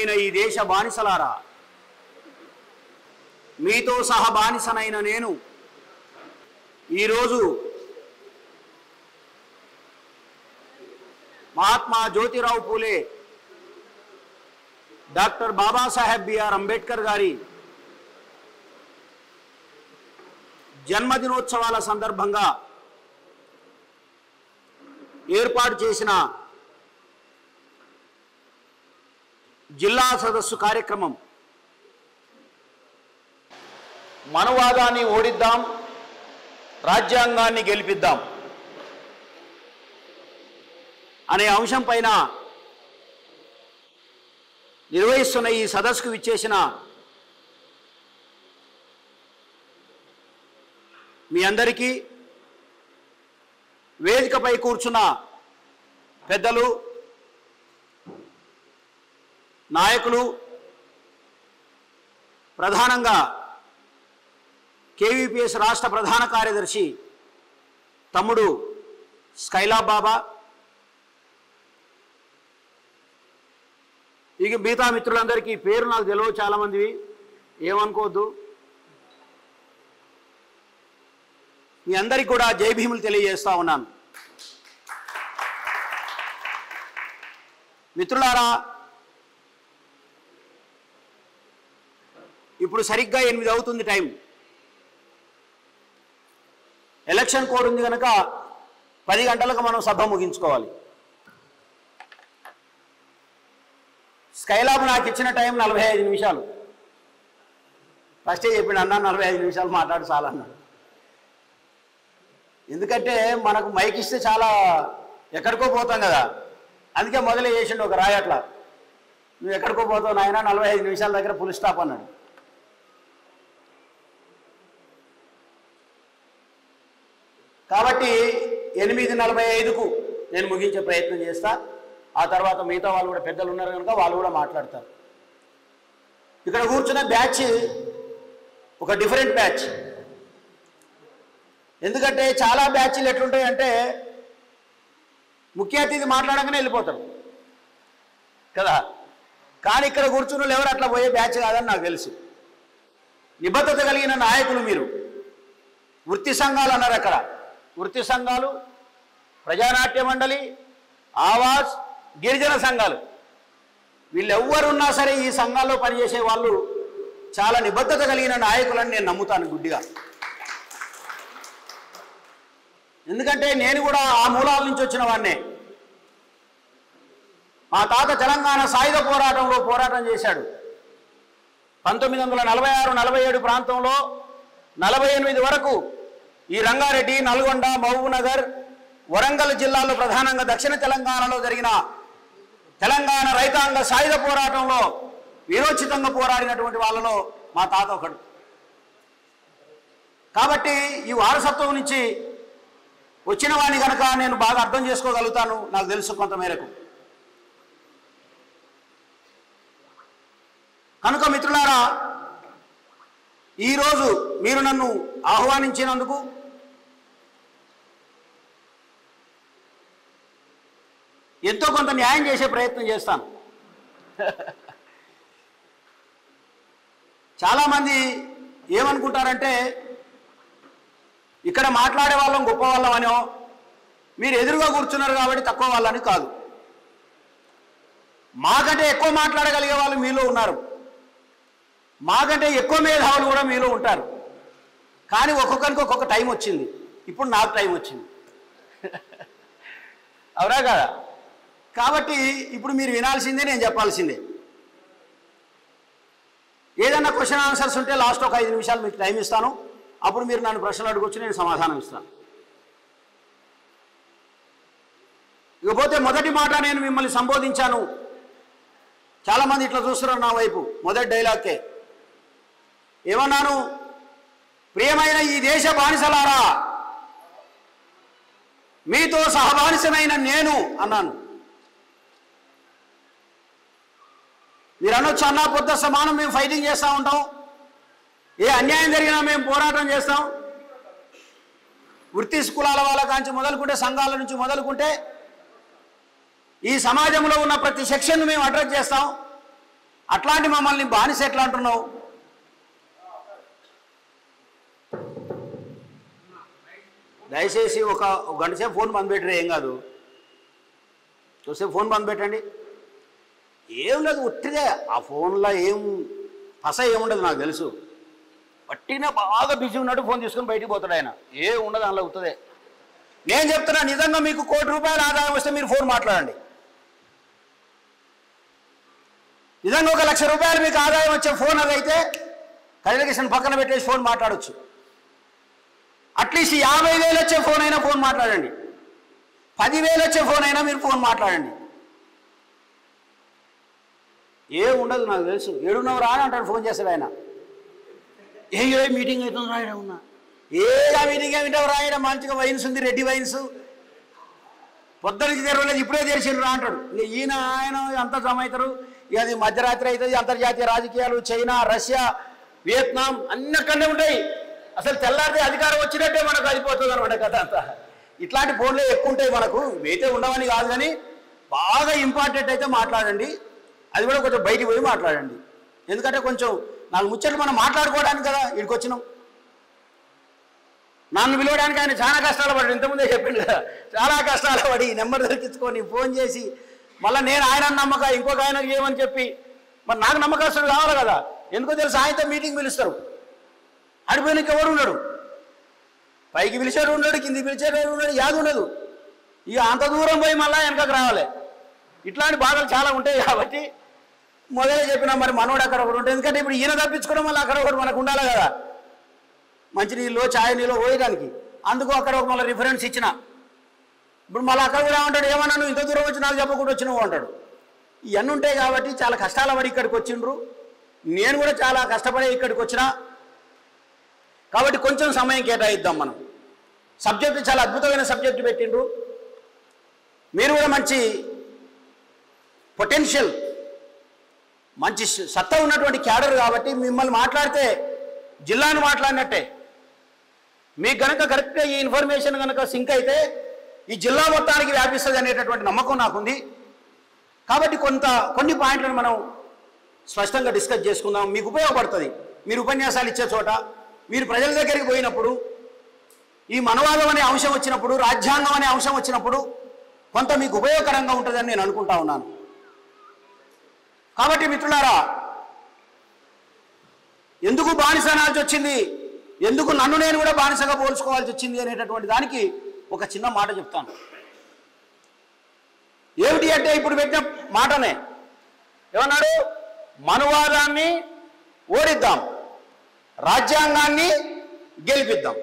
ప్రియమైన ఈ దేశ బానిసలారా, మీతో సహా బానిసనైన నేను ఈరోజు మహాత్మా జ్యోతిరావు పూలే, డాక్టర్ బాబాసాహెబ్ బిఆర్ అంబేద్కర్ గారి జన్మదినోత్సవాల సందర్భంగా ఏర్పాటు చేసిన జిల్లా సదస్సు కార్యక్రమం మనువాదాన్ని ఓడిద్దాం, రాజ్యాంగాన్ని గెలిపిద్దాం అనే అంశం పైన నిర్వహిస్తున్న ఈ సదస్సుకు విచ్చేసిన మీ అందరికీ, వేదికపై కూర్చున్న పెద్దలు, నాయకులు, ప్రధానంగా కేవీపీఎస్ రాష్ట్ర ప్రధాన కార్యదర్శి తమ్ముడు స్కైలాబ్ బాబా, ఇక మిగతా మిత్రులందరికీ పేరు నాకు తెలియదు, చాలామందివి, ఏమనుకోవద్దు. మీ అందరికీ కూడా జై భీములు తెలియజేస్తా ఉన్నాను. మిత్రులారా, ఇప్పుడు సరిగ్గా 8 అవుతుంది టైం. ఎలక్షన్ కోడ్ ఉంది కనుక 10 గంటలకు మనం సభ ముగించుకోవాలి. స్కైలాబ్ నాకు ఇచ్చిన టైం 45 నిమిషాలు. ఫస్టే చెప్పిండు, అన్న 45 నిమిషాలు మాట్లాడు చాలన్నాడు. ఎందుకంటే మనకు మైక్ ఇస్తే చాలా ఎక్కడికో పోతాం కదా, అందుకే మొదలే చేసిండు ఒక రాయి అట్లా, నువ్వు ఎక్కడికో పోతావు నాయన, 45 నిమిషాల దగ్గర ఫుల్ స్టాప్ అన్నాడు. కాబట్టి 8:45కు నేను ముగించే ప్రయత్నం చేస్తా. ఆ తర్వాత మిగతా వాళ్ళు కూడా పెద్దలు ఉన్నారు కనుక వాళ్ళు కూడా మాట్లాడతారు. ఇక్కడ కూర్చున్న బ్యాచ్ ఒక డిఫరెంట్ బ్యాచ్. ఎందుకంటే చాలా బ్యాచ్లు ఎట్లుంటాయంటే ముఖ్య అతిథి మాట్లాడగానే వెళ్ళిపోతారు కదా, కానీ ఇక్కడ కూర్చున్న వాళ్ళు ఎవరు అట్లా పోయే బ్యాచ్ కాదని నాకు తెలుసు. నిబద్ధత కలిగిన నాయకులు మీరు. వృత్తి సంఘాలు అన్నారు అక్కడ, వృత్తి సంఘాలు, ప్రజానాట్య మండలి, ఆవాజ్, గిరిజన సంఘాలు, వీళ్ళెవ్వరున్నా సరే ఈ సంఘాల్లో పనిచేసే వాళ్ళు చాలా నిబద్ధత కలిగిన నాయకులని నేను నమ్ముతాను గుడ్డిగా. ఎందుకంటే నేను కూడా ఆ మూలాల నుంచి వచ్చిన వాడినే. మా తాత తెలంగాణ సాయుధ పోరాటంలో పోరాటం చేశాడు. 1946-47 ప్రాంతంలో 48 వరకు ఈ రంగారెడ్డి, నల్గొండ, మహబూబ్నగర్, వరంగల్ జిల్లాల్లో ప్రధానంగా దక్షిణ తెలంగాణలో జరిగిన తెలంగాణ రైతాంగ సాయుధ పోరాటంలో వీరోచితంగా పోరాడినటువంటి వాళ్ళలో మా తాత ఒకడు. కాబట్టి ఈ వారసత్వం నుంచి వచ్చిన వాడిని కనుక నేను బాగా అర్థం చేసుకోగలుగుతాను, నాకు తెలుసు కొంతమేరకు. కనుక మిత్రులారా, ఈరోజు మీరు నన్ను ఆహ్వానించినందుకు ఎంతో కొంత న్యాయం చేసే ప్రయత్నం చేస్తాను. చాలామంది ఏమనుకుంటారంటే ఇక్కడ మాట్లాడే వాళ్ళం గొప్ప వాళ్ళం అనో, మీరు ఎదురుగా కూర్చున్నారు కాబట్టి తక్కువ వాళ్ళని కాదు. మాకంటే ఎక్కువ మాట్లాడగలిగే వాళ్ళు మీలో ఉన్నారు, మాకంటే ఎక్కువ మేధావులు కూడా మీలో ఉంటారు. కానీ ఒక్కొక్కరికి ఒక్కొక్క టైం వచ్చింది. ఇప్పుడు నాకు టైం వచ్చింది, అవునా కదా? కాబట్టి ఇప్పుడు మీరు వినాల్సిందే, నేను చెప్పాల్సిందే. ఏదన్నా క్వశ్చన్ ఆన్సర్స్ ఉంటే లాస్ట్ ఒక 5 నిమిషాలు మీకు టైం ఇస్తాను. అప్పుడు మీరు నన్ను ప్రశ్నలు అడగొచ్చు, నేను సమాధానం ఇస్తాను. ఇకపోతే మొదటి మాట, నేను మిమ్మల్ని సంబోధించాను. చాలామంది ఇట్లా చూస్తున్నారు నా వైపు. మొదటి డైలాగ్కే ఏమన్నాను? ప్రియమైన ఈ దేశ బానిసలారా, మీతో సహబానిసనైన నేను అన్నాను. మీరు అనొచ్చు, అన్నా పొద్దు సమానం మేము ఫైటింగ్ చేస్తూ ఉంటాం, ఏ అన్యాయం జరిగినా మేము పోరాటం చేస్తాం. వృత్తి కులాల వాళ్ళ కాంచి మొదలుకుంటే, సంఘాల నుంచి మొదలుకుంటే ఈ సమాజంలో ఉన్న ప్రతి సెక్షన్ను మేము అడ్రస్ చేస్తాం. అట్లాంటి మమ్మల్ని బానిస ఎట్లా అంటున్నావు? దయచేసి ఒక గంట సేపు ఫోన్ బంద్ పెట్టరు, ఏం కాదు, చూస్తే ఫోన్ బంద్ పెట్టండి. ఏం లేదు, ఉట్టిదే. ఆ ఫోన్లో ఏం పస ఏముండదు నాకు తెలుసు. పట్టినా బాగా బిజీ ఉన్నట్టు ఫోన్ తీసుకొని బయటికి పోతాడు ఆయన, ఏం ఉండదు అందులో అవుతుంది. నేను చెప్తున్నా, నిజంగా మీకు ₹1,00,00,000 ఆదాయం వస్తే మీరు ఫోన్ మాట్లాడండి. నిజంగా ₹1,00,000 మీకు ఆదాయం వచ్చే ఫోన్ అదైతే కమ్యూనికేషన్ పక్కన పెట్టేసి ఫోన్ మాట్లాడవచ్చు. అట్లీస్ట్ 50,000 వచ్చే ఫోన్ అయినా ఫోన్ మాట్లాడండి, 10,000 వచ్చే ఫోన్ అయినా మీరు ఫోన్ మాట్లాడండి. ఏం ఉండదు నాకు తెలుసు. 7:30 అని అంటాడు, ఫోన్ చేస్తాడు ఆయన. ఏ మీటింగ్ అవుతుంది రాయడం ఉన్నా, ఆ మీటింగ్ ఏమిటో రాయడం, మంచిగా వైన్స్ ఉంది, రెడ్డి వైన్స్, పొద్దునికి తెరవలేదు, ఇప్పుడే తెరిచిండ్రు అంటాడు. ఈయన ఆయన అంతా జమ అవుతారు. ఇక అది మధ్యరాత్రి అవుతుంది. అంతర్జాతీయ రాజకీయాలు, చైనా, రష్యా, వియత్నాం అన్ని అక్కడనే ఉంటాయి. అసలు తెల్లారితే అధికారం వచ్చినట్టే మనకు అయిపోతుంది అనమాట కథ అంతా. ఇట్లాంటి ఫోన్లే ఎక్కువ ఉంటాయి మనకు, అయితే ఉండవని కాదు, కానీ బాగా ఇంపార్టెంట్ అయితే మాట్లాడండి. అది కూడా కొంచెం బయటికి పోయి మాట్లాడండి. ఎందుకంటే కొంచెం 4 ముచ్చట్లు మనం మాట్లాడుకోవడానికి కదా ఇక్కడికి వచ్చినాం. నన్ను పిలవడానికి ఆయన చాలా కష్టాలు పడ్డాడు, ఇంతకుముందే చెప్పిండు కదా, చాలా కష్టాలు పడి నెంబర్ దొరికించుకొని ఫోన్ చేసి మళ్ళీ నేను ఆయన నమ్మక ఇంకొక ఆయనకు చేయమని చెప్పి, మరి నాకు నమ్మకస్తుడు కావాలి కదా. ఎందుకో తెలుసు, ఆయనతో మీటింగ్ పిలుస్తారు, అడిపోయినకి ఎవరు ఉన్నాడు, పైకి పిలిచేడు ఉన్నాడు, కిందికి పిలిచేడు ఉన్నాడు, యాదు ఉండదు. ఇక అంత దూరం పోయి మళ్ళీ వెనకకు రావాలి. ఇట్లాంటి బాధలు చాలా ఉంటాయి. కాబట్టి మొదలే చెప్పినా, మరి మనోడు అక్కడ ఒకటి ఉంటుంది. ఎందుకంటే ఇప్పుడు ఈయన తప్పించుకోవడం వల్ల అక్కడ ఒకటి మనకు ఉండాలి కదా, మంచినీళ్ళు ఛాయ్ నీళ్ళు పోయడానికి. అందుకు అక్కడ ఒక మళ్ళీ రిఫరెన్స్ ఇచ్చిన. ఇప్పుడు మళ్ళీ అక్కడ కూడా ఏమంటాడు, ఏమన్నా నువ్వు ఇంత దూరం వచ్చి నాకు చెప్పకుండా వచ్చినావు అంటాడు. ఇవన్నీ ఉంటాయి కాబట్టి చాలా కష్టాల పడి ఇక్కడికి వచ్చిండ్రు. నేను కూడా చాలా కష్టపడి ఇక్కడికి వచ్చిన. కాబట్టి కొంచెం సమయం కేటాయిద్దాం మనం. సబ్జెక్టు చాలా అద్భుతమైన సబ్జెక్టు పెట్టిండ్రు. మీరు కూడా మంచి పొటెన్షియల్, మంచి సత్తా ఉన్నటువంటి క్యాడర్ కాబట్టి మిమ్మల్ని మాట్లాడితే జిల్లాను మాట్లాడినట్టే. మీకు కనుక కరెక్ట్గా ఈ ఇన్ఫర్మేషన్ కనుక సింక్ అయితే ఈ జిల్లా మొత్తానికి వ్యాపిస్తుంది అనేటటువంటి నమ్మకం నాకుంది. కాబట్టి కొన్ని పాయింట్లను మనం స్పష్టంగా డిస్కస్ చేసుకుందాం. మీకు ఉపయోగపడుతుంది. మీరు ఉపన్యాసాలు ఇచ్చే చోట, మీరు ప్రజల దగ్గరికి పోయినప్పుడు, ఈ మనవాదం అనే అంశం వచ్చినప్పుడు, రాజ్యాంగం అనే అంశం వచ్చినప్పుడు కొంత మీకు ఉపయోగకరంగా ఉంటుందని నేను అనుకుంటా ఉన్నాను. కాబట్టి మిత్రులారా, ఎందుకు బానిస అనాల్సి వచ్చింది, ఎందుకు నన్ను నేను కూడా బానిసగా పోల్చుకోవాల్సి వచ్చింది అనేటటువంటి దానికి ఒక చిన్న మాట చెప్తాను. ఏమిటి అంటే, ఇప్పుడు పెట్టిన మాటనే ఏమన్నాడు, మనువాదాన్ని ఓడిద్దాం, రాజ్యాంగాన్ని గెలిపిద్దాం.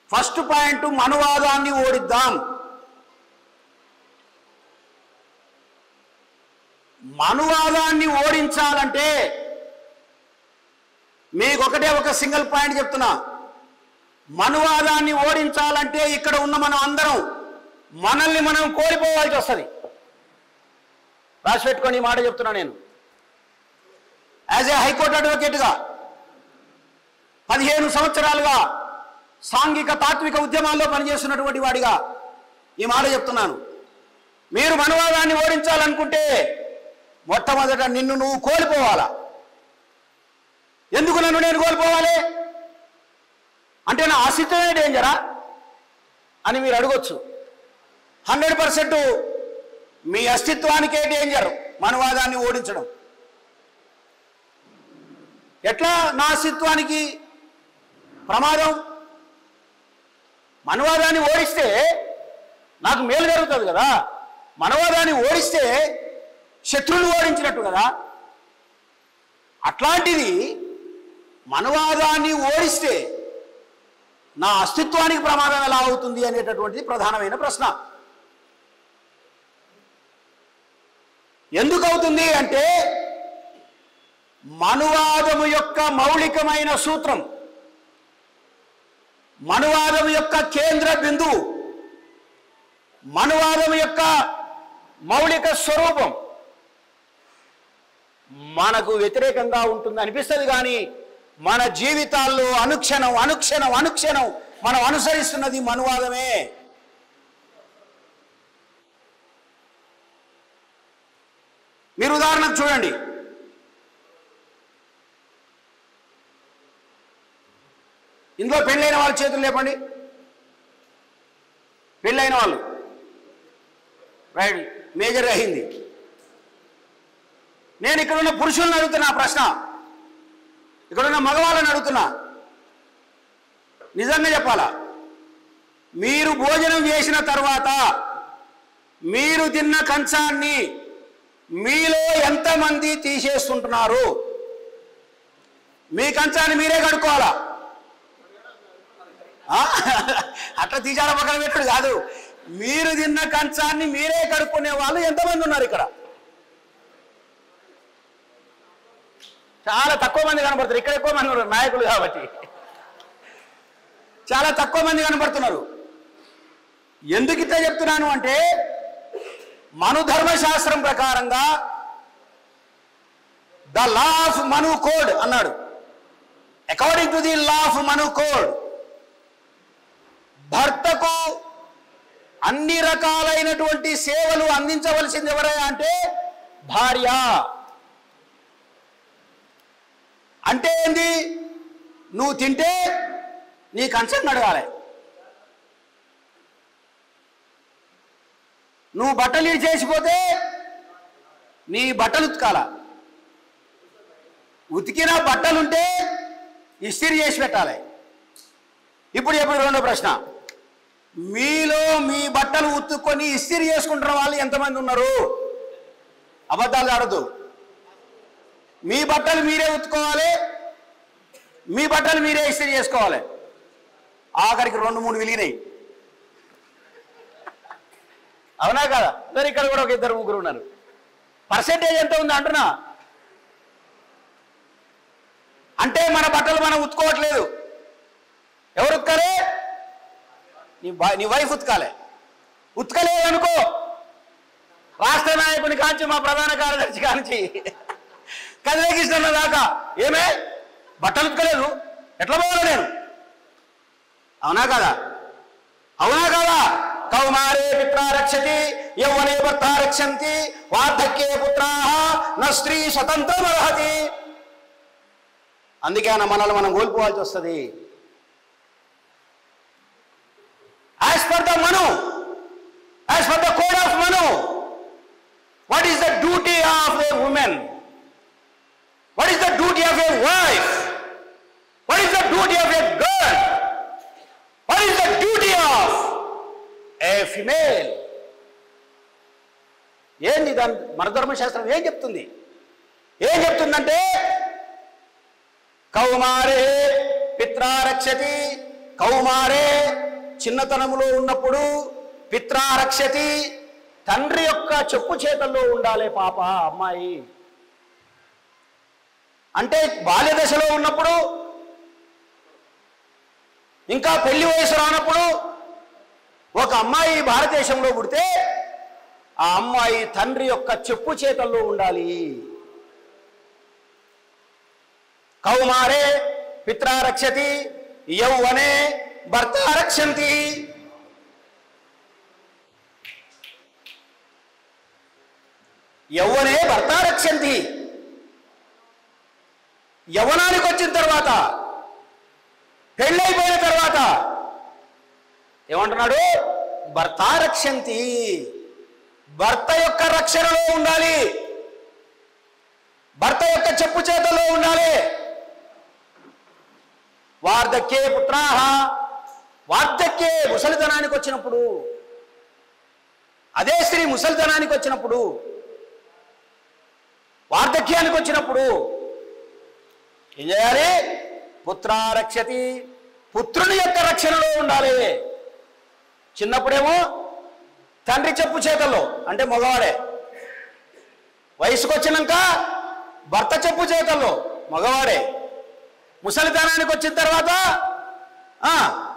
First point, మనువాదాన్ని ఓడిద్దాం. మనువాదాన్ని ఓడించాలంటే మీకు ఒక సింగిల్ పాయింట్ చెప్తున్నా. మనువాదాన్ని ఓడించాలంటే ఇక్కడ ఉన్న మనం అందరం మనల్ని మనం కోల్పోవాల్సి వస్తుంది. రాసి పెట్టుకొని ఈ మాట చెప్తున్నా. నేను యాజ్ ఏ హైకోర్టు అడ్వకేట్గా 15 సంవత్సరాలుగా సాంఘిక తాత్విక ఉద్యమాల్లో పనిచేస్తున్నటువంటి వాడిగా ఈ మాట చెప్తున్నాను. మీరు మనువాదాన్ని ఓడించాలనుకుంటే మొట్టమొదట నిన్ను నువ్వు కోల్పోవాలా. ఎందుకు నన్ను నేను కోల్పోవాలి అంటే, నా అస్తిత్వమే డేంజరా అని మీరు అడగొచ్చు. 100% మీ అస్తిత్వానికే డేంజర్ మనువాదాన్ని ఓడించడం. ఎట్లా నా అస్తిత్వానికి ప్రమాదం? మనువాదాన్ని ఓడిస్తే నాకు మేలు జరుగుతుంది కదా. మనువాదాన్ని ఓడిస్తే శత్రువులు ఓడించినట్టు కదా. అట్లాంటిది మనువాదాన్ని ఓడిస్తే నా అస్తిత్వానికి ప్రమాదం ఎలా అవుతుంది అనేటటువంటిది ప్రధానమైన ప్రశ్న. ఎందుకు అవుతుంది అంటే, మనువాదము యొక్క మౌలికమైన సూత్రం, మనువాదం యొక్క కేంద్ర బిందువు, మనువాదం యొక్క మౌలిక స్వరూపం మనకు వ్యతిరేకంగా ఉంటుంది అనిపిస్తుంది. కానీ మన జీవితాల్లో అనుక్షణం అనుక్షణం అనుక్షణం మనం అనుసరిస్తున్నది మనువాదమే. మీరు ఉదాహరణకు చూడండి, ఇందులో పెళ్ళైన వాళ్ళ చేతులు లేపండి. పెళ్ళైన వాళ్ళు రైట్, మేజర్ అయింది. నేను ఇక్కడున్న పురుషులను అడుగుతున్నా ప్రశ్న, ఇక్కడున్న మగవాళ్ళని అడుగుతున్నా, నిజంగా చెప్పాలా, మీరు భోజనం చేసిన తర్వాత మీరు తిన్న కంచాన్ని మీలో ఎంతమంది తీసేస్తుంటున్నారు? మీ కంచాన్ని మీరే కడుక్కోవాలా? అట్లా తీసాల పక్కన పెట్టుడు కాదు, మీరు తిన్న కంచాన్ని మీరే కడుక్కునే వాళ్ళు ఎంతమంది ఉన్నారు ఇక్కడ? చాలా తక్కువ మంది కనబడుతారు. ఇక్కడ ఎక్కువ మంది ఉన్నారు నాయకులు కాబట్టి, చాలా తక్కువ మంది కనబడుతున్నారు. ఎందుకు ఇట్లా చెప్తున్నాను అంటే, మను ధర్మశాస్త్రం ప్రకారంగా the law of Manu code అన్నాడు. According to the law of Manu code, భర్తకు అన్ని రకాలైనటువంటి సేవలు అందించవలసింది ఎవరైనా అంటే భార్య. అంటే ఏంది? నువ్వు తింటే నీ కంచం కడగాలి, నువ్వు బట్టలు చేసిపోతే నీ బట్టలు ఉతకాల, ఉతికిన బట్టలుంటే ఇస్త్రీ చేసి పెట్టాలి. ఇప్పుడు రెండో ప్రశ్న, మీలో మీ బట్టలు ఉతుక్కొని ఇస్త్రీ చేసుకుంటున్న వాళ్ళు ఎంతమంది ఉన్నారు? అబద్ధాలు ఆడద్దు. మీ బట్టలు మీరే ఉతుకోవాలి, మీ బట్టలు మీరే ఇస్త్రీ చేసుకోవాలి. ఆఖరికి 2-3 వెలిగినాయి, అవునా కదా? మరి ఇక్కడ కూడా ఒక 2-3 ఉన్నారు. పర్సెంటేజ్ ఎంత ఉంది అంటున్నా? అంటే మన బట్టలు మనం ఉతుకోవట్లేదు. ఎవరు ఉతకాలి? నీ వైఫ్ ఉతకాలి. ఉతకలేదు అనుకో, రాష్ట్ర నాయకుని కాంచి మా ప్రధాన కార్యదర్శి కాంచి కదిలేకిస్తున్న దాకా ఏమే బట్టలు ఉతకలేదు, ఎట్లా పోవాలి నేను? అవునా కదా? అవునా కదా? కౌమారే పిత్రా రక్షతి యౌవనే భర్తా రక్షంతి వార్ధక్యే పుత్రాః న స్త్రీ స్వతంత్రం అర్హతి. అందుకే మనల్ని మనం కోల్పోవాల్సి వస్తుంది. As per the Manu, as per the code of Manu, what is the duty of A women? What is the duty of A wife? What is the duty of A girl? What is the duty of a female? ఏంది దాని మన ధర్మశాస్త్రం ఏం చెప్తుంది? ఏం చెప్తుందంటే, కౌమారే పిత్రా రక్షతి, కౌమారే చిన్నతనములో ఉన్నప్పుడు, పిత్రా రక్షతి తండ్రి యొక్క చెప్పు చేతల్లో ఉండాలి పాప అమ్మాయి. అంటే బాల్య దశలో ఉన్నప్పుడు, ఇంకా పెళ్లి వయసు రానప్పుడు ఒక అమ్మాయి భారతదేశంలో పుడితే ఆ అమ్మాయి తండ్రి యొక్క చెప్పు చేతల్లో ఉండాలి. కౌమారే పిత్రా రక్షతి యౌవనే భర్తా రక్షంతి. యౌవనే భర్తా రక్షంతి. యవ్వనానికి వచ్చిన తర్వాత, పెళ్ళైపోయిన తర్వాత ఏమంటున్నాడు? భర్తా రక్షంతి. భర్త యొక్క రక్షణలో ఉండాలి, భర్త యొక్క చెప్పు చేతల్లో ఉండాలి. వార్ధక్యే పుత్రాః, వార్ధక్యే ముసలితనానికి వచ్చినప్పుడు, అదే స్త్రీ ముసలితనానికి వచ్చినప్పుడు, వార్ధక్యానికి వచ్చినప్పుడు ఏం చేయాలి? పుత్రా రక్షతి, పుత్రుని యొక్క రక్షణలో ఉండాలి. చిన్నప్పుడేమో తండ్రి చెప్పు చేతల్లో, అంటే మగవాడే. వయసుకు వచ్చినాక భర్త చెప్పు చేతల్లో, మగవాడే. ముసలితనానికి వచ్చిన తర్వాత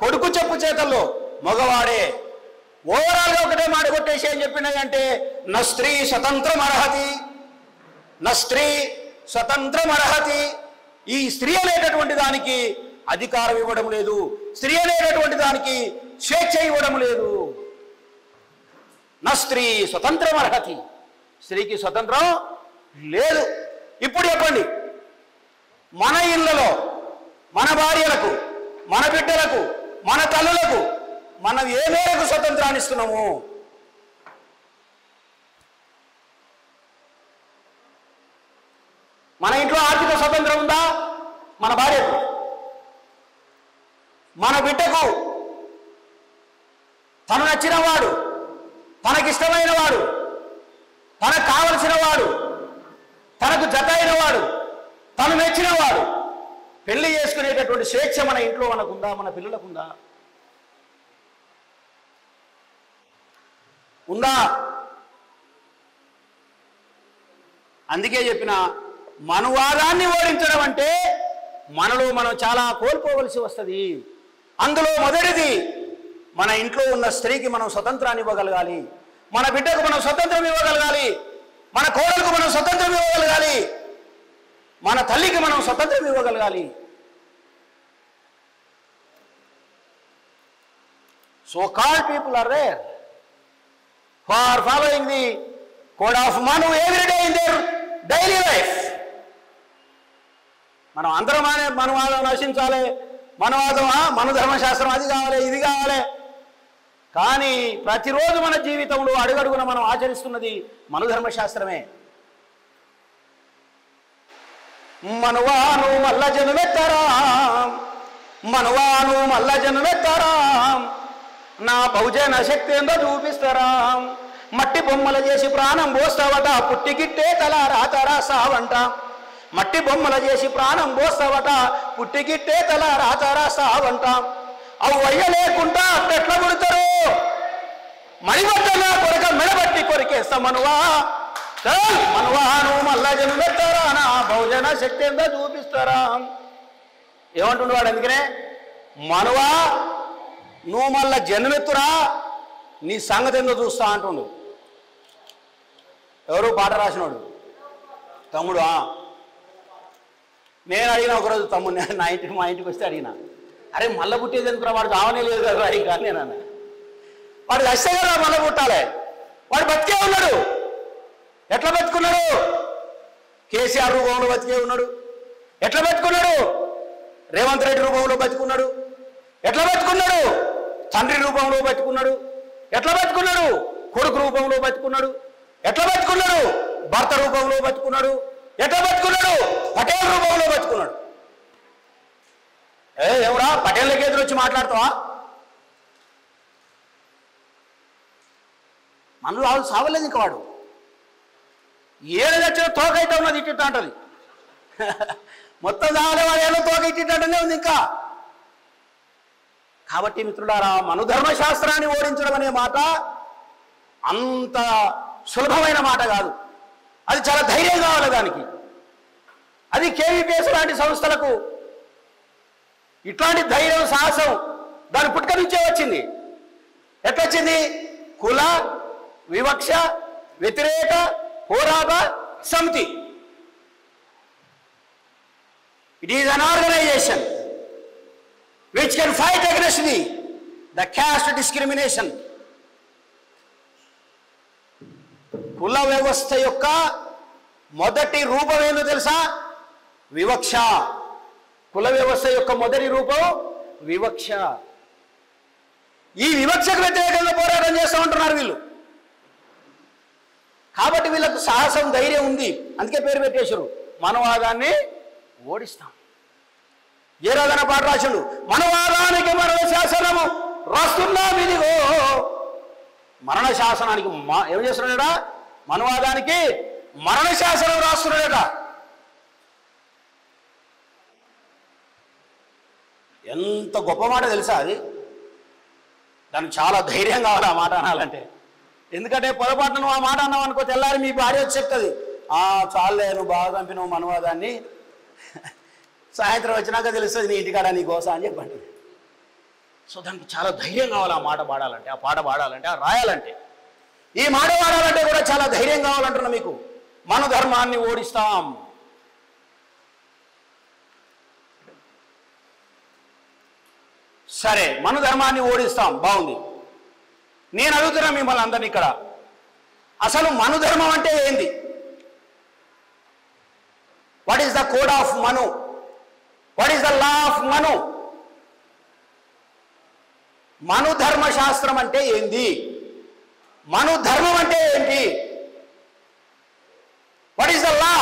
కొడుకు చెప్పు చేతల్లో, మగవాడే. ఓవరాల్గా ఒకటే మాట కొట్టేసి ఏం చెప్పినాయంటే, న స్త్రీ స్వతంత్రం అర్హతి, న స్త్రీ స్వతంత్రం అర్హతి. ఈ స్త్రీ అనేటటువంటి దానికి అధికారం ఇవ్వడం లేదు, స్త్రీ అనేటటువంటి దానికి స్వేచ్ఛ ఇవ్వడం లేదు. నా స్త్రీ స్వతంత్రం అర్హతి, స్త్రీకి స్వతంత్రం లేదు. ఇప్పుడు చెప్పండి, మన ఇళ్లలో మన భార్యలకు, మన బిడ్డలకు, మన తల్లులకు మనం ఏ మేరకు స్వతంత్రాన్ని ఇస్తున్నాము? మన ఇంట్లో ఆర్థిక స్వతంత్రం ఉందా? మన భార్యకు, మన బిడ్డకు తను నచ్చిన వాడు, తనకిష్టమైన వాడు, తనకు కావలసిన వాడు, తనకు జత అయిన వాడు, తను మెచ్చిన వాడు పెళ్లి చేసుకునేటటువంటి స్వేచ్ఛ మన ఇంట్లో మనకుందా? మన పిల్లలకుందా? ఉందా? అందుకే చెప్పిన మనువాదాన్ని ఓడించడం అంటే మనలో మనం చాలా కోల్పోవలసి వస్తుంది. అందులో మొదటిది, మన ఇంట్లో ఉన్న స్త్రీకి మనం స్వతంత్రాన్ని ఇవ్వగలగాలి, మన బిడ్డకు మనం స్వతంత్రం ఇవ్వగలగాలి, మన కోడలకు మనం స్వతంత్రం ఇవ్వగలగాలి, మన తల్లికి మనం స్వతంత్రం ఇవ్వగలగాలి. So called people are there who are following the code of Manu every day in their daily life. మనం అందరం మనువాదం నశించాలి, మను ధర్మశాస్త్రం అది కావాలి, ఇది కావాలి. కానీ ప్రతిరోజు మన జీవితంలో అడుగడుగున మనం ఆచరిస్తున్నది మను ధర్మశాస్త్రమే. మనువాను మల్ల జనుమెత్తరా, మనువాను మల్ల జనుమెత్తరా, నా బహుజన శక్తి ఏందో చూపిస్తారా. మట్టి బొమ్మల చేసి ప్రాణం పోస్తావట, పుట్టిగిట్టే తల రాతరా సావంట. మట్టి బొమ్మల చేసి ప్రాణం పోస్తావట, పుట్టిగిట్టే తల రాతరా సావంట. అవు వయ్య లేకుండా అట్టెట్ల పుడతారు, మణిబట్టల కొరక మెడబట్టి కొరికేస్తా మనువా. మనువాను మల్ల జనుమెత్తారా, నా బహుజన శక్తి ఏందో చూపిస్తారా. ఏమంటుండు వాడు? అందుకనే మనువా నువ్వు మళ్ళా జన్మెత్తురా, నీ సంగతి ఏందో చూస్తా అంటుండు. ఎవరు? పాట రాసినోడు తమ్ముడు. నేను అడిగిన ఒకరోజు తమ్ముడు, మా ఇంటికి వస్తే అడిగిన, అరే మళ్ళా పుట్టేది ఎందుకురా, వాడు చావనే లేదు కదా ఇంకా నేను అన్న. వాడు వస్తే కదా మళ్ళా పుట్టాలి, వాడు బతికే ఉన్నాడు. ఎట్లా బతుకున్నాడు? కేసీఆర్ రూపంలో బతికే ఉన్నాడు. ఎట్లా బతుకున్నాడు? రేవంత్ రెడ్డి రూపంలో బతుకున్నాడు. ఎట్లా బతుకున్నాడు? తండ్రి రూపంలో బతుకున్నాడు. ఎట్లా బతుకున్నాడు? కొడుకు రూపంలో బతుకున్నాడు. ఎట్లా బతుకున్నాడు? భర్త రూపంలో బతుకున్నాడు. ఎట్లా బతుకున్నాడు? పటేల్ రూపంలో బతుకున్నాడు. ఎవరా పటేళ్ళకి ఎదురు వచ్చి మాట్లాడతావా? మనలో ఆవిడ సావలేదు ఇంకా. వాడు ఏడు తెచ్చిన తోక అయితే ఉన్నది, ఇట్టిట్ట అంటది. మొత్తం సావలే, వాడు ఏదో తోక ఇట్టిట్టనే ఉంది ఇంకా. కాబట్టి మిత్రులారా, మనుధర్మశాస్త్రాన్ని ఓడించడం అనే మాట అంత సులభమైన మాట కాదు. అది చాలా ధైర్యం కావాలి దానికి. అది కేవీపీఎస్ లాంటి సంస్థలకు ఇట్లాంటి ధైర్యం, సాహసం దాని పుట్టుక నుంచే వచ్చింది. ఎట్లొచ్చింది? కుల వివక్ష వ్యతిరేక పోరాట సమితి. It is an organisation which can fight against the caste discrimination. కుల వ్యవస్థ యొక్క మొదటి రూపం ఏందో తెలుసా? వివక్ష. కుల వ్యవస్థ యొక్క మొదటి రూపం వివక్ష. ఈ వివక్షకు వ్యతిరేకంగా పోరాటం చేస్తూ ఉంటున్నారు వీళ్ళు. కాబట్టి వీళ్ళకు సాహసం, ధైర్యం ఉంది. అందుకే పేరు పెట్టేశారు, మనవాదాన్ని ఓడిస్తాం. జయరాధన పాట రాశాడు, మనవాదానికి మరణ శాసనము రాస్తున్నాం ఇదిగో. మరణ శాసనానికి ఏం చేస్తున్నాడట? మనవాదానికి మరణ శాసనం రాస్తున్నాడట. ఎంత గొప్ప మాట తెలుసా అది? దానికి చాలా ధైర్యం కావాలి ఆ మాట అనాలంటే. ఎందుకంటే పొరపాటున నువ్వు ఆ మాట అన్నావు అనుకో, తెల్లారి మీ భార్య వచ్చి చెప్తుంది, చాలే నువ్వు బాగా చంపినావు మనవాదాన్ని, సాయంత్రం వచ్చినాక తెలుస్తుంది నీ ఇంటికాడ నీ కోసం అని చెప్పండి. సో దానికి చాలా ధైర్యం కావాలి ఆ మాట పాడాలంటే, ఆ పాట పాడాలంటే, ఆ రాయాలంటే. ఈ మాట పాడాలంటే కూడా చాలా ధైర్యం కావాలంటున్నా మీకు. మన ధర్మాన్ని ఓడిస్తాం. సరే, మన ధర్మాన్ని ఓడిస్తాం, బాగుంది. నేను అడుగుతున్నా మిమ్మల్ని అందరినీ ఇక్కడ, అసలు మనుధర్మం అంటే ఏంది? What is the code of Manu? What is the law of Manu? Manu ధర్మశాస్త్రం అంటే ఏంది? మను ధర్మం అంటే ఏంటి? What is the law?